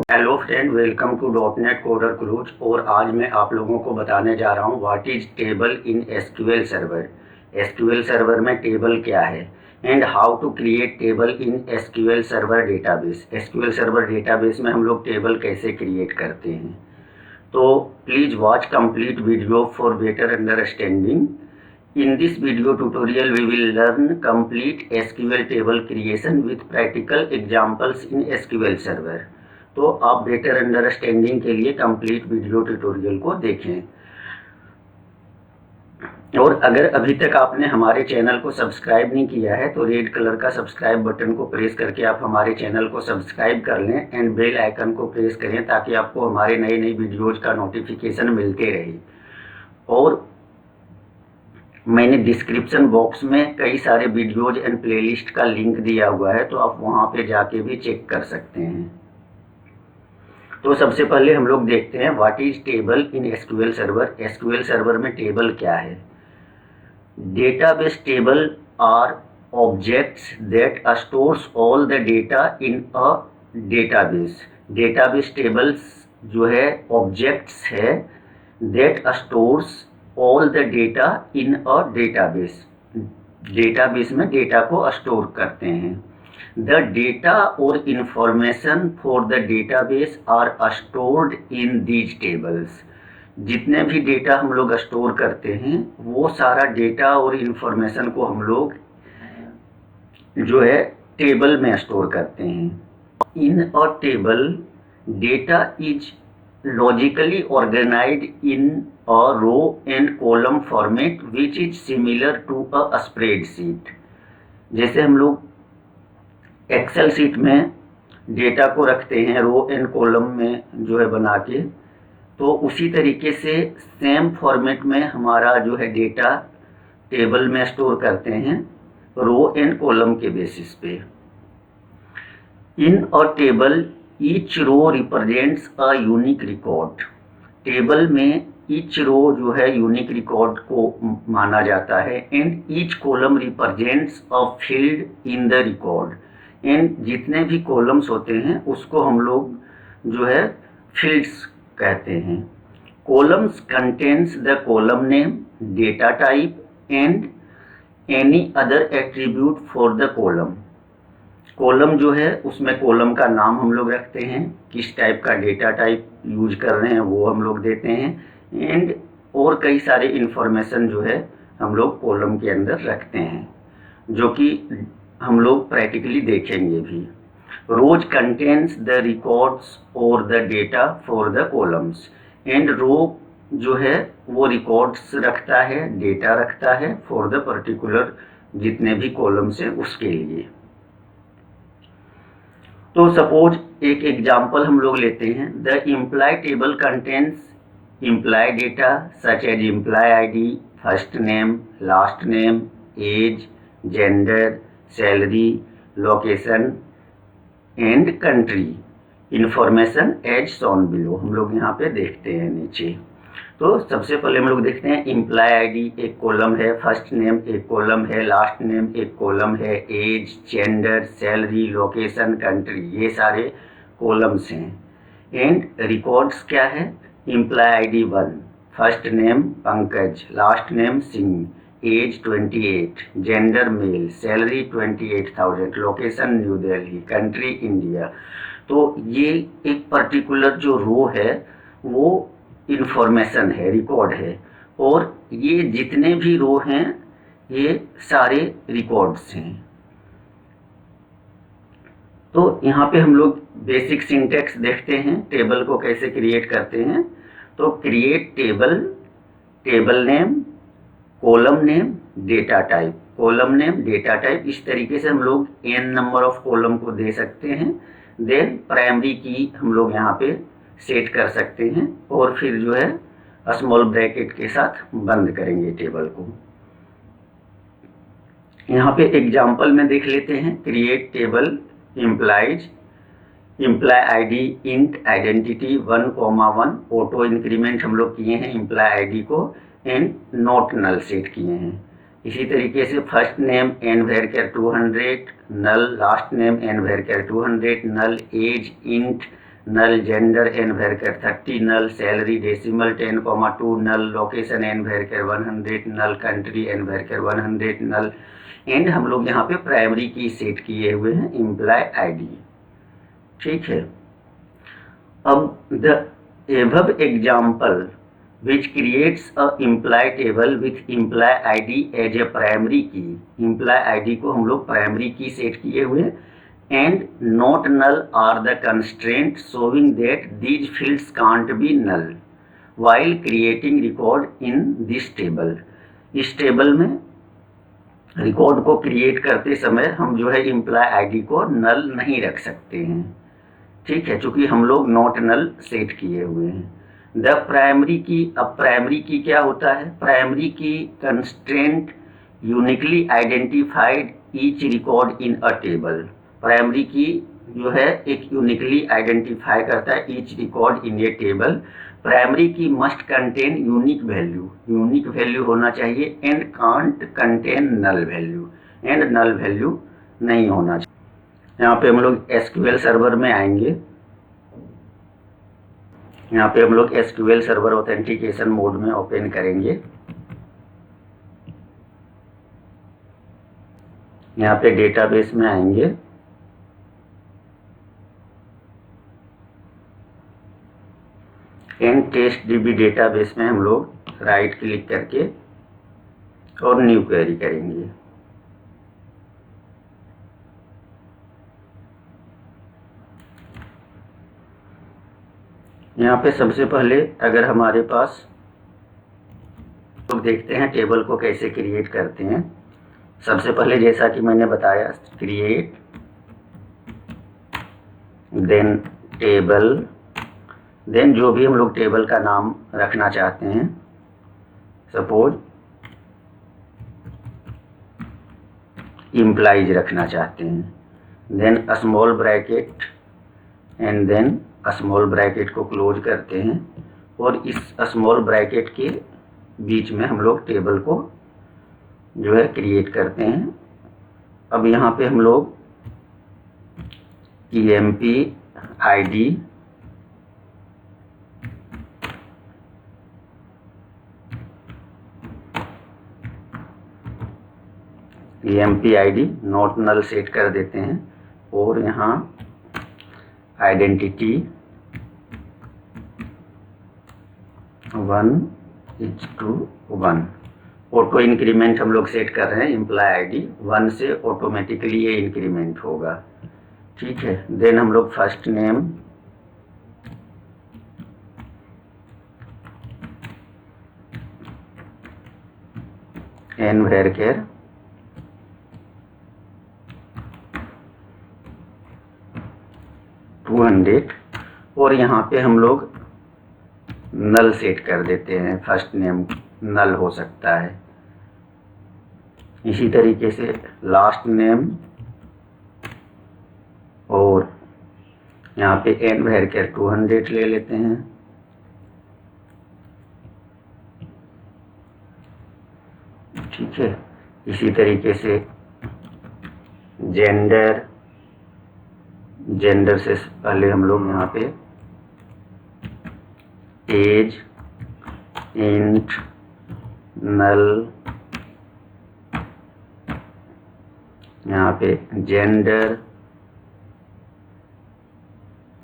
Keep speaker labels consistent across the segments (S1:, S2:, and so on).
S1: Hello friend, welcome to dotnet coder crews. और आज मैं आप लोगों को बताने जा रहा हूँ what is table in SQL server. SQL server में टेबल क्या है and how to create table in SQL server database. SQL server database में हम लोग टेबल कैसे क्रिएट करते हैं। तो please watch complete video for better understanding. In this video tutorial, we will learn complete SQL table creation with practical examples in SQL Server। तो आप better understanding के लिए कंप्लीट वीडियो ट्यूटोरियल को देखें। और अगर अभी तक आपने हमारे चैनल को सब्सक्राइब नहीं किया है तो रेड कलर का सब्सक्राइब बटन को प्रेस करके आप हमारे चैनल को सब्सक्राइब कर लें एंड बेल आइकन को प्रेस करें ताकि आपको हमारे नई नई वीडियोज़ का नोटिफिकेशन मिलते रहे। और मैंने डिस्क्रिप्शन बॉक्स में कई सारे वीडियोज एंड प्लेलिस्ट का लिंक दिया हुआ है, तो आप वहाँ पे जाके भी चेक कर सकते हैं। तो सबसे पहले हम लोग देखते हैं what is table in SQL server. SQL server में टेबल क्या है। Database table are objects that stores all the data in a database. Database tables जो है ऑब्जेक्ट्स है that stores all the data in a database. Database में data को store करते हैं। द डेटा और information for the database are stored in these tables. जितने भी डेटा हम लोग स्टोर करते हैं वो सारा डेटा और इंफॉर्मेशन को हम लोग जो है टेबल में स्टोर करते हैं। In a table data is logically organized in a row and column format which is similar to a spreadsheet। जैसे हम लोग एक्सेल शीट में डेटा को रखते हैं रो एंड कॉलम में जो है बना के, तो उसी तरीके से सेम फॉर्मेट में हमारा जो है डेटा टेबल में स्टोर करते हैं रो एंड कॉलम के बेसिस पे। In a table each row represents a unique record. Table में ईच रो जो है यूनिक रिकॉर्ड को माना जाता है and each column represents a field in the record. And जितने भी कॉलम्स होते हैं उसको हम लोग जो है फील्ड्स कहते हैं। Columns contains the column name, data type and any other attribute for the column. Column जो है उसमें कॉलम का नाम हम लोग रखते हैं, किस टाइप का डेटा टाइप यूज कर रहे हैं वो हम लोग देते हैं एंड और कई सारे इन्फॉर्मेशन जो है हम लोग कॉलम के अंदर रखते हैं जो कि हम लोग प्रैक्टिकली देखेंगे भी। रोज कंटेन्स द रिकॉर्ड्स और the data for the columns. And row जो है वो रिकॉर्ड्स रखता है, डेटा रखता है फॉर द पर्टिकुलर जितने भी कॉलम्स हैं उसके लिए। तो सपोज एक एग्जाम्पल हम लोग लेते हैं। The employee table contents employee data such as employee ID, first name, last name, age, gender, salary, location and country information as shown below. हम लोग यहाँ पे देखते हैं नीचे। तो सबसे पहले हम लोग देखते हैं इम्प्लाई आईडी एक कॉलम है, फर्स्ट नेम एक कॉलम है, लास्ट नेम एक कॉलम है, age, gender, salary, location, country ये सारे कॉलम्स हैं। एंड रिकॉर्ड्स क्या है। Employee ID 1, first name Pankaj, last name Singh, age 28, gender male, salary 28,000, location New Delhi, country India. तो ये एक पर्टिकुलर जो रो है वो इंफॉर्मेशन है, रिकॉर्ड है, और ये जितने भी रो हैं ये सारे रिकॉर्ड्स हैं। तो यहाँ पे हम लोग बेसिक सिंटैक्स देखते हैं टेबल को कैसे क्रिएट करते हैं। तो create table, table name, column name, data type, column name, data type, इस तरीके से हम लोग n नंबर ऑफ कॉलम को दे सकते हैं। देन प्राइमरी की हम लोग यहाँ पे सेट कर सकते हैं और फिर जो है स्मॉल ब्रैकेट के साथ बंद करेंगे टेबल को। यहाँ पे एग्जाम्पल में देख लेते हैं। Create table employees, employee ID int identity 1,1, auto increment हम लोग किए हैं इम्प्लाई आईडी को एंड नॉट नल सेट किए हैं। इसी तरीके से first name n varchar 200 null, last name n varchar 200 null, age int null, gender n varchar 30 null, salary decimal 10,2 null, location n varchar 100 null, country n varchar 100 null, and हम लोग यहाँ पे primary की सेट किए हुए हैं employ ID. ठीक है, अब the above example which creates a employee table with employee ID as a primary key, employee ID को हम लोग प्राइमरी की सेट किए हुए हैं and not null are the constraint showing that these fields can't be null while creating record in this table। इस table में record को क्रिएट करते समय हम जो है एम्प्लॉय आईडी को नल नहीं रख सकते हैं। ठीक है, चूंकि हम लोग नॉट नल सेट किए हुए हैं। द प्राइमरी की, अब प्राइमरी की क्या होता है? Primary key constraint uniquely identified each record in a table. Primary key जो है एक यूनिकली आइडेंटिफाई करता है each record in a table. Primary key must contain unique value, unique value होना चाहिए and can't contain null value, and null value नहीं होना चाहिए। यहाँ पे हम लोग एसक्यूएल सर्वर में आएंगे। यहाँ पे हम लोग एसक्यूएल सर्वर ऑथेंटिकेशन मोड में ओपन करेंगे। यहाँ पे डेटाबेस में आएंगे। एंड टेस्ट डीबी डेटाबेस में हम लोग राइट क्लिक करके और न्यू क्वेरी करेंगे। यहाँ पे सबसे पहले अगर हमारे पास, तो देखते हैं टेबल को कैसे क्रिएट करते हैं। सबसे पहले जैसा कि मैंने बताया, क्रिएट, देन टेबल, देन जो भी हम लोग टेबल का नाम रखना चाहते हैं, सपोज इम्प्लाइज रखना चाहते हैं, then small bracket and then small bracket को क्लोज करते हैं और इस स्मॉल ब्रैकेट के बीच में हम लोग टेबल को जो है क्रिएट करते हैं। अब यहाँ पे हम लोग EMP ID not null set कर देते हैं और यहाँ आइडेंटिटी 1:1। ऑटो इंक्रीमेंट हम लोग सेट कर रहे हैं। एम्प्लॉय आईडी 1 से ऑटोमेटिकली ये इंक्रीमेंट होगा। ठीक है, देन हम लोग फर्स्ट नेम, एन वेरकेर, और यहाँ पे हम लोग नल सेट कर देते हैं। फर्स्ट नेम नल हो सकता है। इसी तरीके से लास्ट नेम और यहाँ पे एन वेरकेर 200 ले लेते हैं। ठीक है, इसी तरीके से जेंडर, जेंडर से पहले हम लोग यहाँ पे एज, इंट, नल, यहाँ पे जेंडर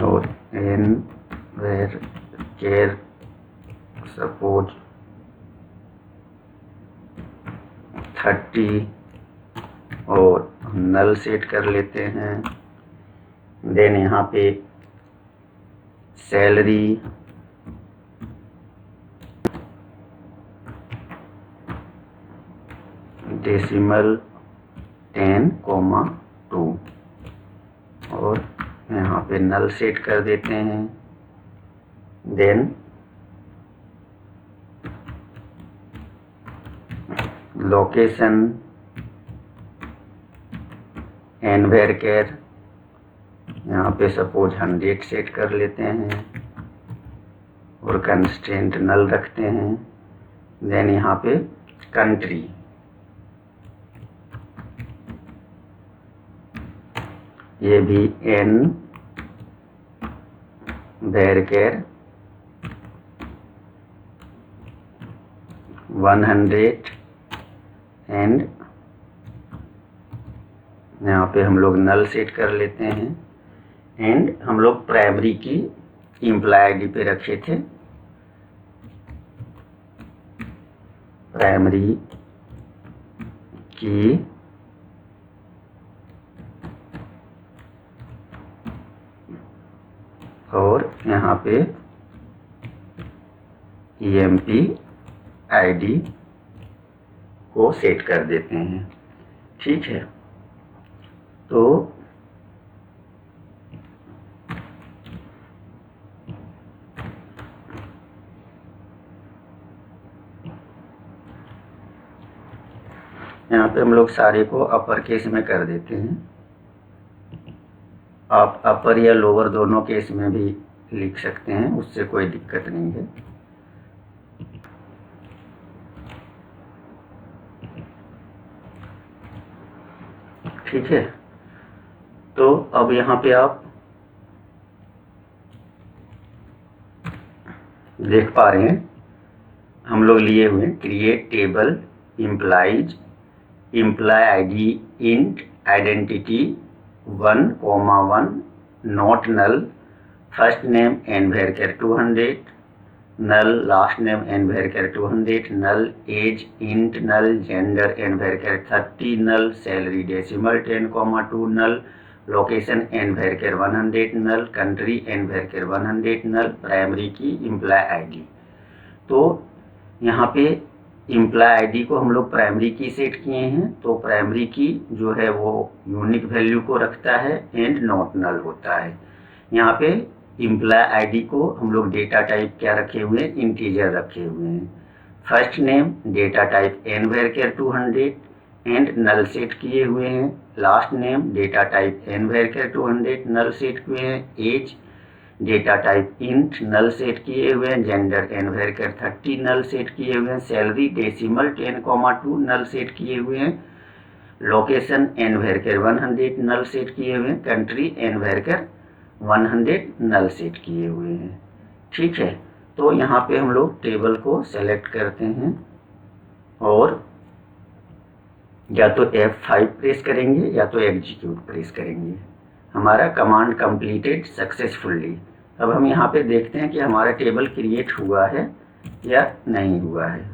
S1: और एन वेर केयर सपोज 30 और नल सेट कर लेते हैं। देन यहाँ पे सैलरी, डेसिमल 10,2 और यहाँ पे नल सेट कर देते हैं। देन लोकेशन, एन वेरकेर यहाँ पे सपोज 100 सेट कर लेते हैं और कंस्ट्रेंट नल रखते हैं। देन यहाँ पे कंट्री, ये भी एन Varchar 100 एंड यहाँ पे हम लोग नल सेट कर लेते हैं। एंड हम लोग प्राइमरी की एम्प्लॉय आईडी पे रखे थे, प्राइमरी की और यहाँ पे EMP आईडी को सेट कर देते हैं। ठीक है, तो यहाँ पे हम लोग सारे को अपर केस में कर देते हैं। आप अपर या लोअर दोनों केस में भी लिख सकते हैं, उससे कोई दिक्कत नहीं है। ठीक है, तो अब यहाँ पे आप देख पा रहे हैं हम लोग लिए हुए create table employees employee ID int identity 1,1 not null first name n varchar 200 null last name and varchar 200 null age int null gender and varchar 30 null salary decimal 10,2 null location and varchar 100 null country and varchar 100 null primary की employ ID. तो यहाँ पे employ ID को हम लोग primary की set किए हैं, तो प्राइमरी की जो है वो यूनिक वैल्यू को रखता है एंड नॉट नल होता है। यहाँ पे एम्प्लॉय आईडी को हम लोग डेटा टाइप क्या रखे हुए हैं, इंटीजर रखे हुए हैं। First name data type n varchar 200 and null set किए हुए हैं। Last name data type n varchar 200 null set किए हैं। Age data type int null set किए हुए हैं। Gender n varchar 30 null set किए हुए हैं। सैलरी डेसिमल 10,2 नल सेट किए हुए हैं। Location n varchar 100 null set किए हुए हैं। Country n varchar 100 null set किए हुए हैं। ठीक है, तो यहाँ पे हम लोग टेबल को सेलेक्ट करते हैं और या तो F5 प्रेस करेंगे या तो एग्जीक्यूट प्रेस करेंगे। हमारा कमांड कंप्लीटेड सक्सेसफुली। अब हम यहाँ पे देखते हैं कि हमारा टेबल क्रिएट हुआ है या नहीं हुआ है।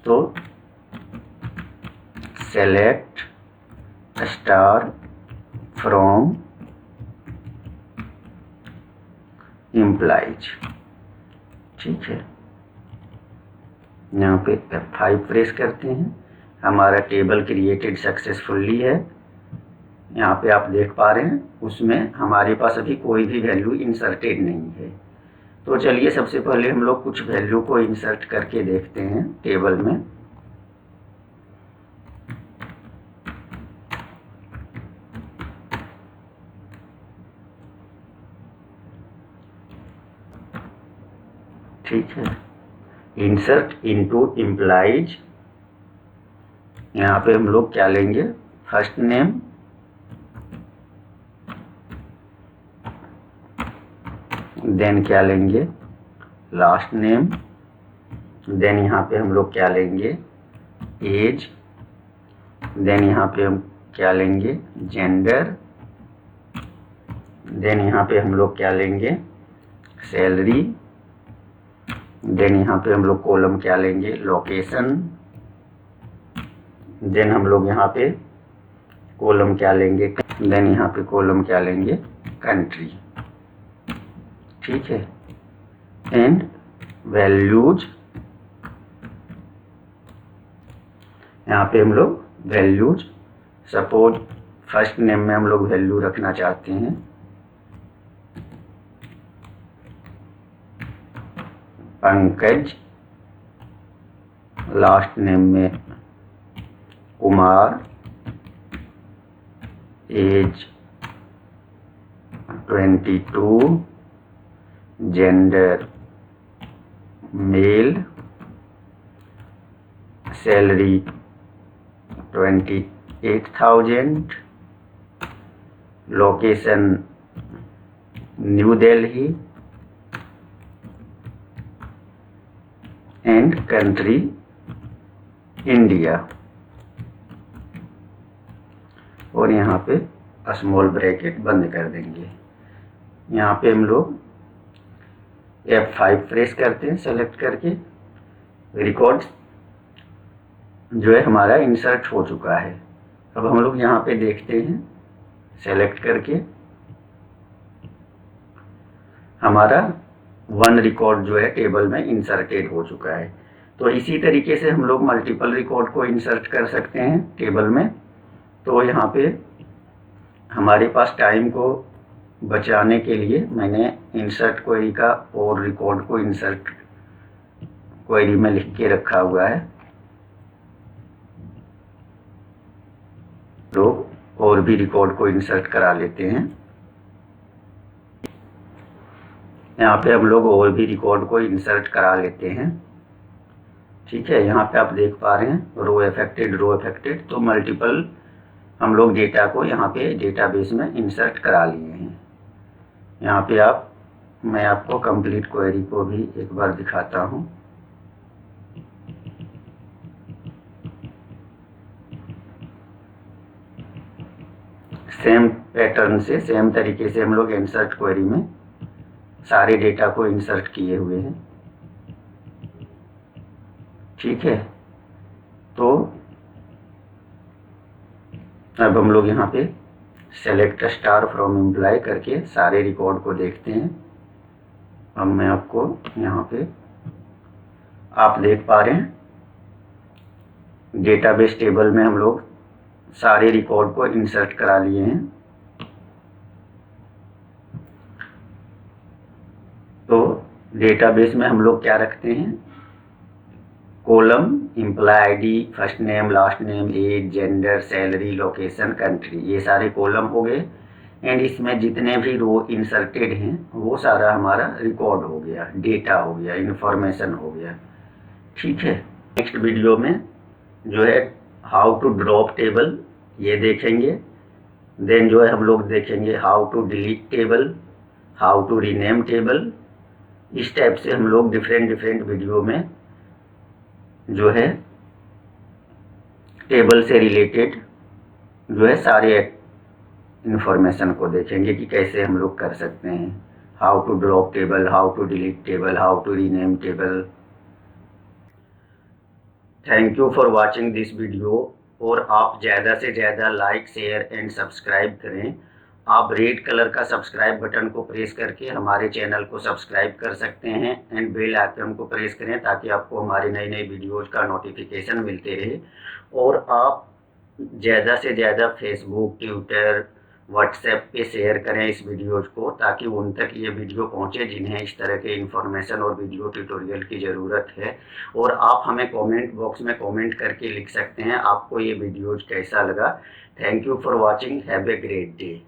S1: तो सेलेक्ट स्टार फ्रॉम एम्प्लॉइज। ठीक है, यहाँ पे F5 प्रेस करते हैं। हमारा टेबल क्रिएटेड सक्सेसफुली है। यहाँ पे आप देख पा रहे हैं उसमें हमारे पास अभी कोई भी वैल्यू इंसर्टेड नहीं है। तो चलिए सबसे पहले हम लोग कुछ वैल्यू को इंसर्ट करके देखते हैं टेबल में। ठीक है, इंसर्ट इनटू एम्प्लॉइज। यहाँ पे हम लोग क्या लेंगे, फर्स्ट नेम देन क्या लेंगे, लास्ट नेम, देन यहाँ पे हम लोग क्या लेंगे, एज, देन यहाँ पे हम क्या लेंगे, जेंडर, देन यहाँ पे हम लोग क्या लेंगे, सैलरी, देन यहाँ पे हम लोग कॉलम क्या लेंगे, लोकेशन, देन हम लोग यहाँ पे कॉलम क्या लेंगे, देन यहाँ पे कॉलम क्या लेंगे, कंट्री। ठीक है, एंड वैल्यूज, यहाँ पे हम लोग वैल्यूज, सपोज फर्स्ट नेम में हम लोग वैल्यू रखना चाहते हैं पंकज, लास्ट नेम में Kumar, age 22, gender male, salary 28,000, location New Delhi and country India, और यहाँ पे स्मॉल ब्रैकेट बंद कर देंगे। यहाँ पे हम लोग F5 प्रेस करते हैं सेलेक्ट करके। रिकॉर्ड जो है हमारा इंसर्ट हो चुका है। अब हम लोग यहाँ पे देखते हैं सेलेक्ट करके हमारा 1 रिकॉर्ड जो है टेबल में इंसर्टेड हो चुका है। तो इसी तरीके से हम लोग मल्टीपल रिकॉर्ड को इंसर्ट कर सकते हैं टेबल में। तो यहाँ पे हमारे पास टाइम को बचाने के लिए मैंने इंसर्ट क्वेरी का और रिकॉर्ड को इंसर्ट क्वेरी में लिख के रखा हुआ है। लोग और भी रिकॉर्ड को इंसर्ट करा लेते हैं। यहाँ पे हम लोग और भी रिकॉर्ड को इंसर्ट करा लेते हैं। ठीक है, यहाँ पे आप देख पा रहे हैं रो अफेक्टेड। तो मल्टीपल हम लोग डेटा को यहाँ पे डेटाबेस में इंसर्ट करा लिए हैं। यहाँ पे मैं आपको कंप्लीट क्वेरी को भी एक बार दिखाता हूँ। सेम पैटर्न से सेम तरीके से हम लोग इंसर्ट क्वेरी में सारे डेटा को इंसर्ट किए हुए हैं। ठीक है, तो अब हम लोग यहाँ पे सेलेक्ट स्टार फ्रॉम एम्प्लॉय करके सारे रिकॉर्ड को देखते हैं। अब मैं आपको यहाँ पे आप देख पा रहे हैं डेटाबेस टेबल में हम लोग सारे रिकॉर्ड को इंसर्ट करा लिए हैं। तो डेटाबेस में हम लोग क्या रखते हैं, column employee ID, first name, last name, age, gender, salary, location, country, ये सारे कॉलम हो गए। एंड इसमें जितने भी रो इंसर्टेड हैं वो सारा हमारा रिकॉर्ड हो गया, डेटा हो गया, इंफॉर्मेशन हो गया। ठीक है, नेक्स्ट वीडियो में जो है हाउ टू ड्रॉप टेबल ये देखेंगे। देन जो है हम लोग देखेंगे how to delete table, how to rename table. इस टाइप से हम लोग डिफरेंट वीडियो में जो है टेबल से रिलेटेड जो है सारे इंफॉर्मेशन को देखेंगे कि कैसे हम लोग कर सकते हैं। How to drop table, how to delete table, how to rename table. Thank you for watching this video. और आप ज़्यादा से ज़्यादा लाइक, शेयर एंड सब्सक्राइब करें। आप रेड कलर का सब्सक्राइब बटन को प्रेस करके हमारे चैनल को सब्सक्राइब कर सकते हैं एंड बेल आइकन को प्रेस करें ताकि आपको हमारे नए वीडियोज़ का नोटिफिकेशन मिलते रहे। और आप ज़्यादा से ज़्यादा फेसबुक, ट्विटर, व्हाट्सएप पे शेयर करें इस वीडियोज़ को ताकि उन तक ये वीडियो पहुंचे जिन्हें इस तरह के इन्फॉर्मेशन और वीडियो ट्यूटोरियल की ज़रूरत है। और आप हमें कमेंट बॉक्स में कमेंट करके लिख सकते हैं आपको ये वीडियोज़ कैसा लगा। Thank you for watching, have a great day.